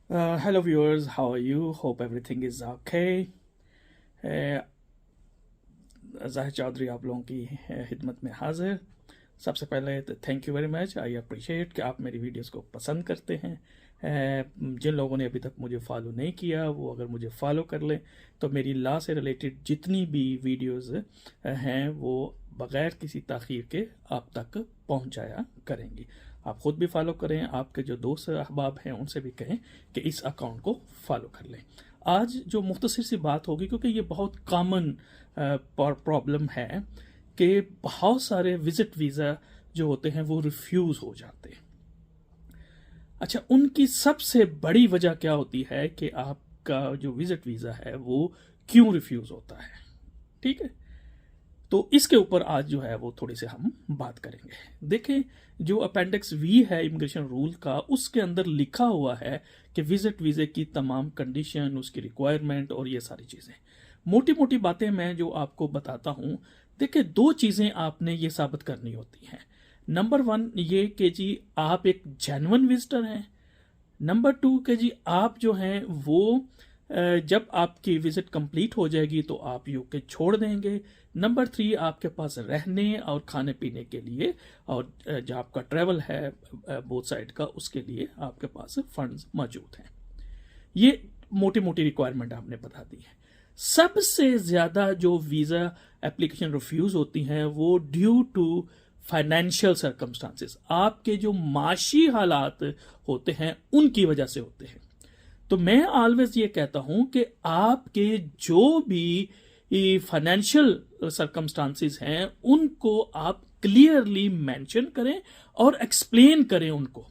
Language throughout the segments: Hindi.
Hello viewers, how are you? Hope everything is okay. ज़ाहिर चौधरी आप लोगों की खिदमत में हाजिर। सबसे पहले तो thank you very much. I appreciate कि आप मेरी वीडियोस को पसंद करते हैं। जिन लोगों ने अभी तक मुझे फॉलो नहीं किया वो अगर मुझे फॉलो कर लें तो मेरी लॉ से रिलेटेड जितनी भी वीडियोस हैं वो बग़ैर किसी ताख़ीर के आप तक पहुंचाया करेंगी। आप ख़ुद भी फॉलो करें, आपके जो दोस्त अहबाब हैं उनसे भी कहें कि इस अकाउंट को फॉलो कर लें। आज जो मुख्तसर सी बात होगी, क्योंकि ये बहुत कॉमन प्रॉब्लम है कि बहुत सारे विज़िट वीज़ा जो होते हैं वो रिफ्यूज़ हो जाते हैं। अच्छा, उनकी सबसे बड़ी वजह क्या होती है कि आपका जो विज़िट वीज़ा है वो क्यों रिफ्यूज़ होता है। ठीक है, तो इसके ऊपर आज जो है वो थोड़ी से हम बात करेंगे। देखें, जो अपेंडिक्स वी है इमिग्रेशन रूल का, उसके अंदर लिखा हुआ है कि विजिट वीज़े की तमाम कंडीशन, उसकी रिक्वायरमेंट और ये सारी चीज़ें, मोटी मोटी बातें मैं जो आपको बताता हूँ। देखिए, दो चीज़ें आपने ये साबित करनी होती हैं। नंबर वन ये कि जी आप एक जेन्युइन विजिटर हैं। नंबर टू कि जी आप जो हैं वो जब आपकी विजिट कंप्लीट हो जाएगी तो आप यूके छोड़ देंगे। नंबर थ्री, आपके पास रहने और खाने पीने के लिए और जो आपका ट्रैवल है बोथ साइड का, उसके लिए आपके पास फंड्स मौजूद हैं। ये मोटी मोटी रिक्वायरमेंट आपने बता दी है। सबसे ज़्यादा जो वीज़ा एप्लीकेशन रिफ्यूज़ होती हैं वो ड्यू टू फाइनेंशियल सर्कमस्टांसेस, आपके जो माशी हालात होते हैं उनकी वजह से होते हैं। तो मैं ऑलवेज ये कहता हूं कि आपके जो भी फाइनेंशियल सर्कमस्टांसेस हैं उनको आप क्लियरली मेंशन करें और एक्सप्लेन करें उनको।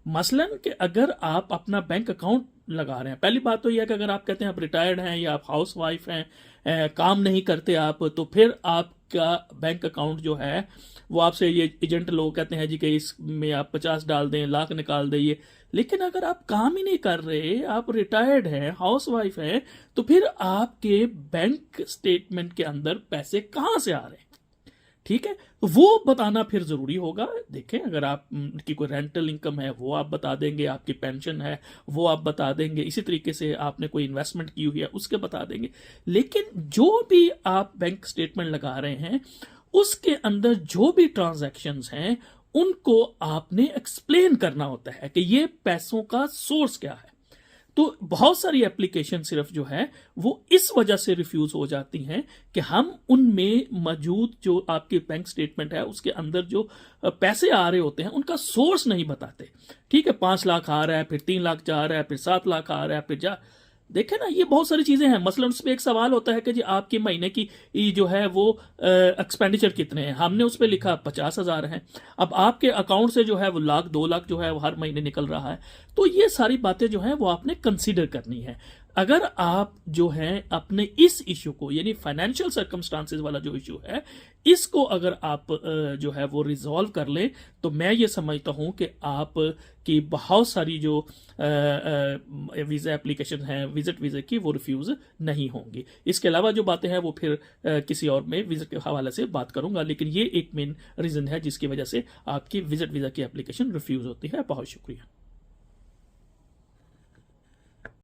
मसलन कि अगर आप अपना बैंक अकाउंट लगा रहे हैं, पहली बात तो यह है कि अगर आप कहते हैं आप रिटायर्ड हैं या आप हाउस वाइफ हैं, काम नहीं करते आप, तो फिर आपका बैंक अकाउंट जो है वो आपसे, ये एजेंट लोग कहते हैं जी कि इसमें आप 50 डाल दें, लाख निकाल दें। लेकिन अगर आप काम ही नहीं कर रहे, आप रिटायर्ड हैं, हाउस वाइफ हैं, तो फिर आपके बैंक स्टेटमेंट के अंदर पैसे कहाँ से आ रहे हैं? ठीक है, तो वो बताना फिर जरूरी होगा। देखें, अगर आप की कोई रेंटल इनकम है वो आप बता देंगे, आपकी पेंशन है वो आप बता देंगे, इसी तरीके से आपने कोई इन्वेस्टमेंट की हुई है उसके बता देंगे। लेकिन जो भी आप बैंक स्टेटमेंट लगा रहे हैं उसके अंदर जो भी ट्रांजैक्शंस हैं उनको आपने एक्सप्लेन करना होता है कि ये पैसों का सोर्स क्या है। तो बहुत सारी एप्लीकेशन सिर्फ जो है वो इस वजह से रिफ्यूज हो जाती हैं कि हम उनमें मौजूद जो आपके बैंक स्टेटमेंट है उसके अंदर जो पैसे आ रहे होते हैं उनका सोर्स नहीं बताते। ठीक है, 5 लाख आ रहा है, फिर 3 लाख जा रहा है, फिर 7 लाख आ रहा है, फिर जा देखे ना, ये बहुत सारी चीजें हैं। मसलन उस पर एक सवाल होता है कि जी आपके महीने की जो है वो एक्सपेंडिचर कितने हैं, हमने उस पर लिखा 50,000 है। अब आपके अकाउंट से जो है वो लाख 2 लाख जो है वो हर महीने निकल रहा है। तो ये सारी बातें जो है वो आपने कंसीडर करनी है। अगर आप जो है अपने इस इशू को, यानी फाइनेंशियल सर्कमस्टांसेस वाला जो इशू है, इसको अगर आप जो है वो रिजॉल्व कर लें तो मैं ये समझता हूं कि आप की बहुत सारी जो वीज़ा एप्लीकेशन है विजिट वीज़ा की वो रिफ्यूज़ नहीं होंगी। इसके अलावा जो बातें हैं वो फिर किसी और में विजिट के हवाले से बात करूंगा, लेकिन ये एक मेन रीज़न है जिसकी वजह से आपकी विजिट वीज़ा की एप्लीकेशन रिफ्यूज़ होती है। बहुत शुक्रिया।